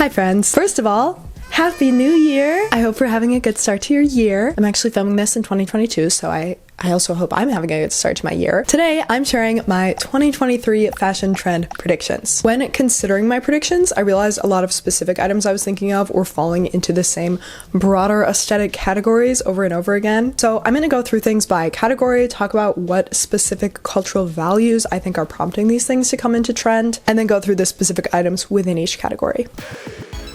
Hi friends. First of all, Happy New Year! I hope you're having a good start to your year. I'm actually filming this in 2022, so I also hope I'm having a good start to my year. Today, I'm sharing my 2023 fashion trend predictions. When considering my predictions, I realized a lot of specific items I was thinking of were falling into the same broader aesthetic categories over and over again. So I'm gonna go through things by category, talk about what specific cultural values I think are prompting these things to come into trend, and then go through the specific items within each category.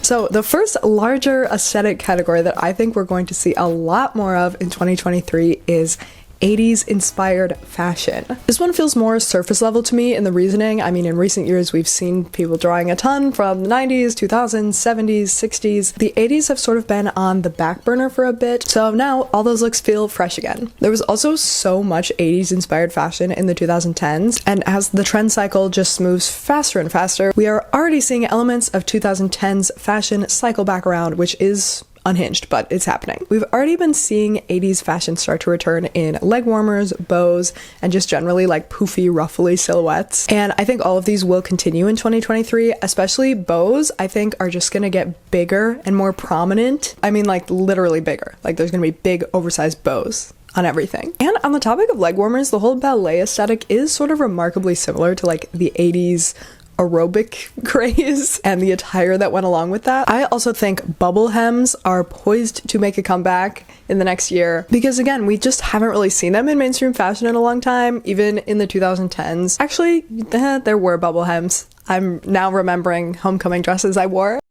So the first larger aesthetic category that I think we're going to see a lot more of in 2023 is 80s inspired fashion. This one feels more surface level to me in the reasoning. I mean, in recent years, we've seen people drawing a ton from the 90s, 2000s, 70s, 60s. The 80s have sort of been on the back burner for a bit, so now all those looks feel fresh again. There was also so much 80s inspired fashion in the 2010s, and as the trend cycle just moves faster and faster, we are already seeing elements of 2010s fashion cycle back around, which is unhinged, but it's happening. We've already been seeing 80s fashion start to return in leg warmers, bows, and just generally like poofy, ruffly silhouettes. And I think all of these will continue in 2023, especially bows, I think are just gonna get bigger and more prominent. I mean, like literally bigger. Like there's gonna be big oversized bows on everything. And on the topic of leg warmers, the whole ballet aesthetic is sort of remarkably similar to like the 80s aerobic craze and the attire that went along with that. I also think bubble hems are poised to make a comeback in the next year because again, we just haven't really seen them in mainstream fashion in a long time, even in the 2010s. Actually, there were bubble hems. I'm now remembering homecoming dresses I wore.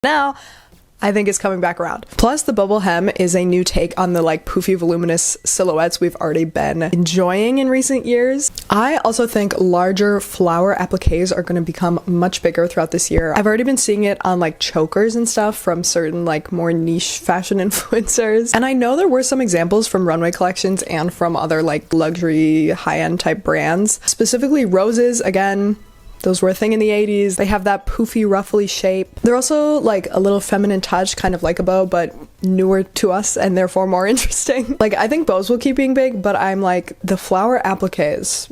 Now, I think it's coming back around. Plus, the bubble hem is a new take on the like poofy, voluminous silhouettes we've already been enjoying in recent years. I also think larger flower appliques are going to become much bigger throughout this year. I've already been seeing it on like chokers and stuff from certain like more niche fashion influencers. And I know there were some examples from runway collections and from other like luxury high-end type brands. Specifically roses, again, those were a thing in the 80s. They have that poofy, ruffly shape. They're also like a little feminine touch, kind of like a bow, but newer to us and therefore more interesting. Like, I think bows will keep being big, but I'm like, the flower appliques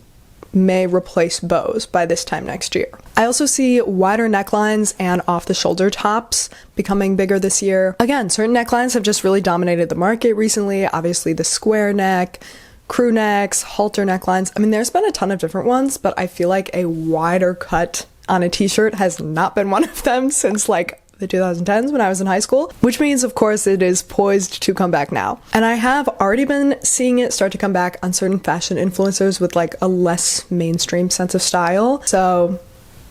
may replace bows by this time next year. I also see wider necklines and off-the-shoulder tops becoming bigger this year. Again, certain necklines have just really dominated the market recently. Obviously, the square neck, crew necks, halter necklines. I mean, there's been a ton of different ones, but I feel like a wider cut on a t-shirt has not been one of them since like the 2010s when I was in high school, which means of course it is poised to come back now. And I have already been seeing it start to come back on certain fashion influencers with like a less mainstream sense of style. So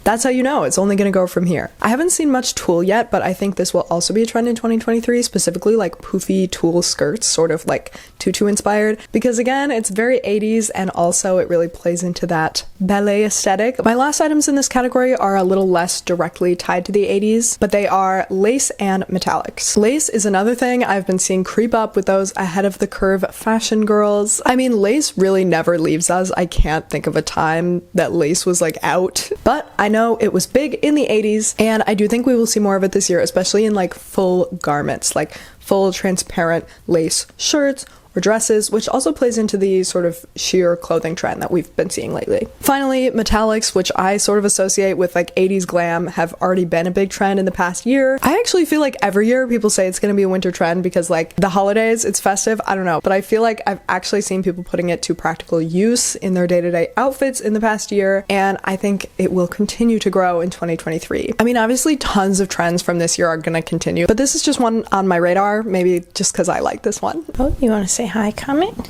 that's how you know it's only going to go from here. I haven't seen much tulle yet, but I think this will also be a trend in 2023, specifically like poofy tulle skirts, sort of like tutu inspired, because again, it's very 80s and also it really plays into that ballet aesthetic. My last items in this category are a little less directly tied to the 80s, but they are lace and metallics. Lace is another thing I've been seeing creep up with those ahead of the curve fashion girls. I mean, lace really never leaves us. I can't think of a time that lace was like out, but I know it was big in the 80s, and I do think we will see more of it this year, especially in like full garments, like full transparent lace shirts or dresses, which also plays into the sort of sheer clothing trend that we've been seeing lately. Finally, metallics, which I sort of associate with like 80s glam, have already been a big trend in the past year. I actually feel like every year people say it's going to be a winter trend because like the holidays, it's festive, I don't know, but I feel like I've actually seen people putting it to practical use in their day-to-day outfits in the past year, and I think it will continue to grow in 2023. I mean, obviously tons of trends from this year are going to continue, but this is just one on my radar, maybe just because I like this one. Oh, you want to say hi, comment?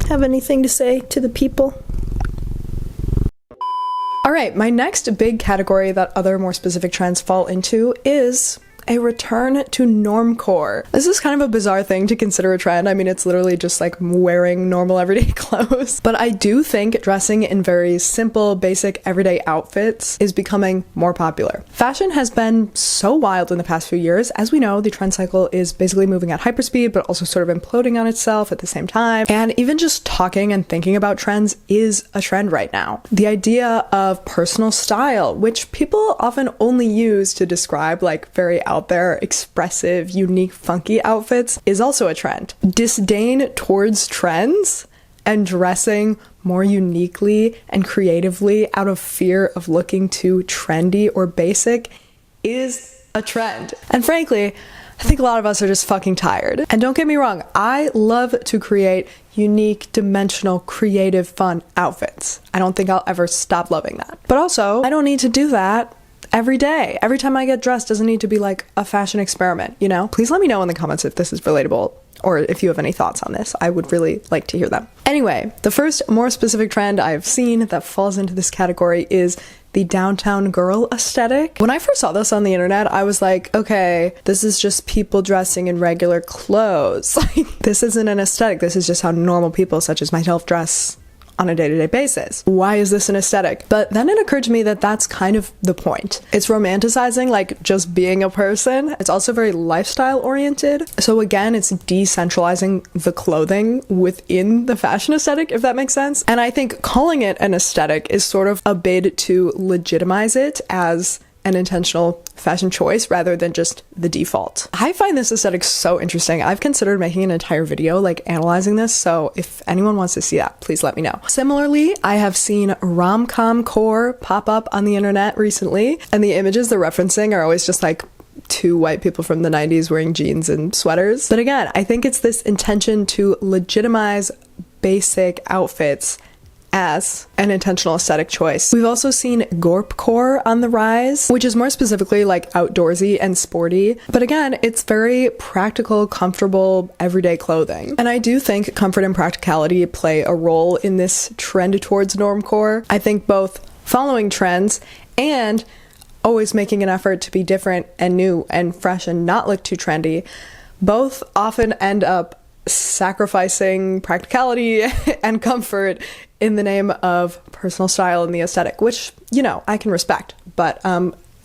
Have anything to say to the people? All right, my next big category that other more specific trends fall into is a return to normcore. This is kind of a bizarre thing to consider a trend. I mean, it's literally just like wearing normal everyday clothes. But I do think dressing in very simple, basic, everyday outfits is becoming more popular. Fashion has been so wild in the past few years. As we know, the trend cycle is basically moving at hyperspeed, but also sort of imploding on itself at the same time. And even just talking and thinking about trends is a trend right now. The idea of personal style, which people often only use to describe like very out there, expressive, unique, funky outfits, is also a trend. Disdain towards trends and dressing more uniquely and creatively out of fear of looking too trendy or basic is a trend. And frankly, I think a lot of us are just fucking tired. And don't get me wrong, I love to create unique, dimensional, creative, fun outfits. I don't think I'll ever stop loving that. But also, I don't need to do that every day. Every time I get dressed doesn't need to be like a fashion experiment, you know? Please let me know in the comments if this is relatable or if you have any thoughts on this. I would really like to hear them. Anyway, the first more specific trend I've seen that falls into this category is the downtown girl aesthetic. When I first saw this on the internet, I was like, okay, this is just people dressing in regular clothes. Like, this isn't an aesthetic. This is just how normal people such as myself dress on a day-to-day basis. Why is this an aesthetic? But then it occurred to me that that's kind of the point. It's romanticizing like just being a person. It's also very lifestyle oriented. So again, it's decentralizing the clothing within the fashion aesthetic, if that makes sense. And I think calling it an aesthetic is sort of a bid to legitimize it as an intentional fashion choice rather than just the default. I find this aesthetic so interesting. I've considered making an entire video like analyzing this, so if anyone wants to see that, please let me know. Similarly, I have seen rom-com core pop up on the internet recently, and the images they're referencing are always just like two white people from the 90s wearing jeans and sweaters. But again, I think it's this intention to legitimize basic outfits as an intentional aesthetic choice. We've also seen gorpcore on the rise, which is more specifically like outdoorsy and sporty. But again, it's very practical, comfortable, everyday clothing. And I do think comfort and practicality play a role in this trend towards normcore. I think both following trends and always making an effort to be different and new and fresh and not look too trendy, both often end up sacrificing practicality and comfort in the name of personal style and the aesthetic, which, you know, I can respect, but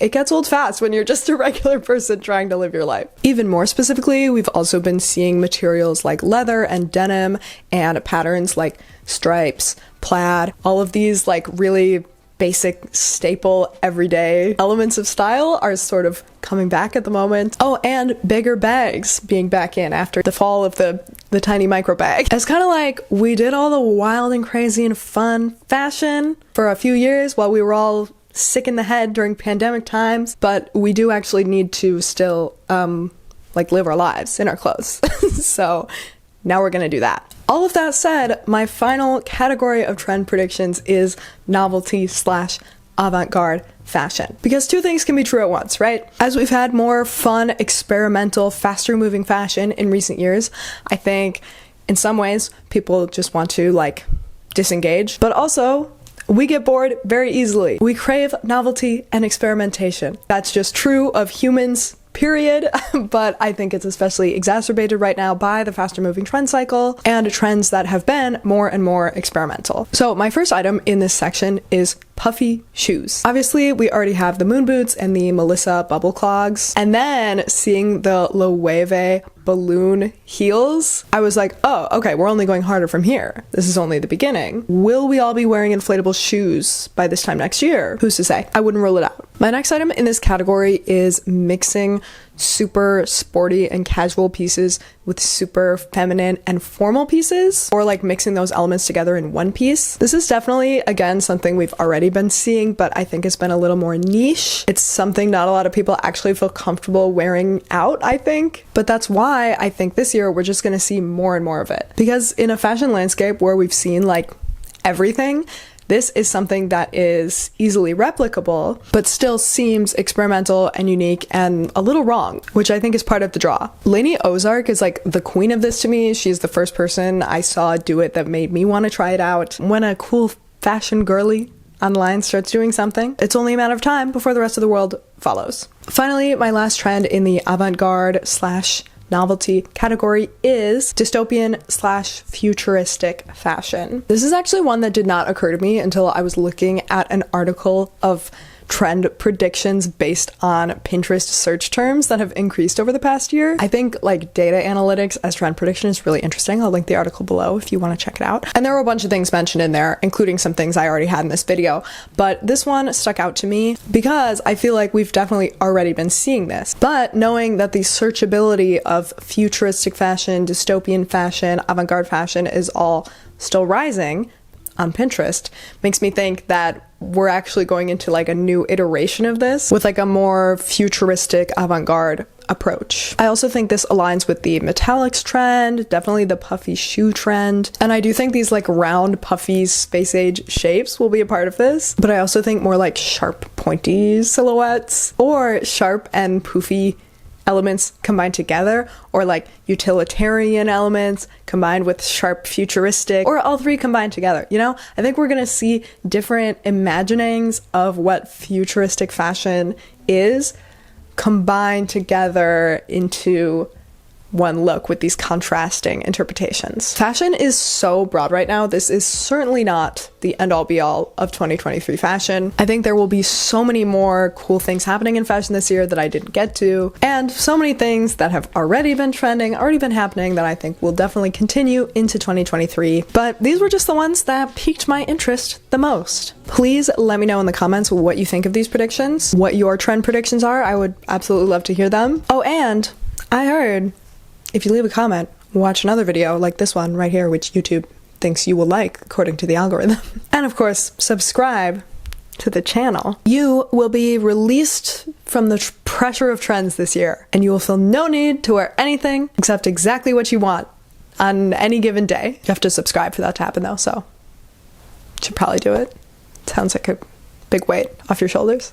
it gets old fast when you're just a regular person trying to live your life. Even more specifically, we've also been seeing materials like leather and denim and patterns like stripes, plaid, all of these like really basic, staple, everyday elements of style are sort of coming back at the moment. Oh, and bigger bags being back in after the fall of the tiny micro bag. It's kind of like we did all the wild and crazy and fun fashion for a few years while we were all sick in the head during pandemic times, but we do actually need to still like live our lives in our clothes. So now we're gonna do that. All of that said, my final category of trend predictions is novelty / avant-garde fashion. Because two things can be true at once, right? As we've had more fun, experimental, faster moving fashion in recent years, I think in some ways people just want to like disengage, but also we get bored very easily. We crave novelty and experimentation. That's just true of humans, period, but I think it's especially exacerbated right now by the faster moving trend cycle and trends that have been more and more experimental. So my first item in this section is puffy shoes. Obviously, we already have the moon boots and the Melissa bubble clogs, and then seeing the Loewe balloon heels, I was like, oh, okay, we're only going harder from here. This is only the beginning. Will we all be wearing inflatable shoes by this time next year? Who's to say? I wouldn't rule it out. My next item in this category is mixing super sporty and casual pieces with super feminine and formal pieces, or like mixing those elements together in one piece. This is definitely, again, something we've already been seeing, but I think it's been a little more niche. It's something not a lot of people actually feel comfortable wearing out, I think. But that's why I think this year we're just gonna see more and more of it. Because in a fashion landscape where we've seen like everything, this is something that is easily replicable, but still seems experimental and unique and a little wrong, which I think is part of the draw. Lainey Ozark is like the queen of this to me. She's the first person I saw do it that made me want to try it out. When a cool fashion girly online starts doing something, it's only a matter of time before the rest of the world follows. Finally, my last trend in the avant-garde / novelty category is dystopian / futuristic fashion. This is actually one that did not occur to me until I was looking at an article of trend predictions based on Pinterest search terms that have increased over the past year. I think like data analytics as trend prediction is really interesting. I'll link the article below if you want to check it out. And there were a bunch of things mentioned in there, including some things I already had in this video, but this one stuck out to me because I feel like we've definitely already been seeing this. But knowing that the searchability of futuristic fashion, dystopian fashion, avant-garde fashion is all still rising, on Pinterest makes me think that we're actually going into like a new iteration of this with like a more futuristic avant-garde approach. I also think this aligns with the metallics trend, definitely the puffy shoe trend, and I do think these like round puffy space age shapes will be a part of this, but I also think more like sharp pointy silhouettes or sharp and poofy elements combined together, or like utilitarian elements combined with sharp futuristic, or all three combined together. You know, I think we're gonna see different imaginings of what futuristic fashion is combined together into one look with these contrasting interpretations. Fashion is so broad right now. This is certainly not the end-all be-all of 2023 fashion. I think there will be so many more cool things happening in fashion this year that I didn't get to, and so many things that have already been trending, already been happening, that I think will definitely continue into 2023. But these were just the ones that piqued my interest the most. Please let me know in the comments what you think of these predictions, what your trend predictions are. I would absolutely love to hear them. Oh, and I heard if you leave a comment, watch another video like this one right here, which YouTube thinks you will like according to the algorithm. And of course, subscribe to the channel. You will be released from the pressure of trends this year, and you will feel no need to wear anything except exactly what you want on any given day. You have to subscribe for that to happen though, so should probably do it. Sounds like a big weight off your shoulders.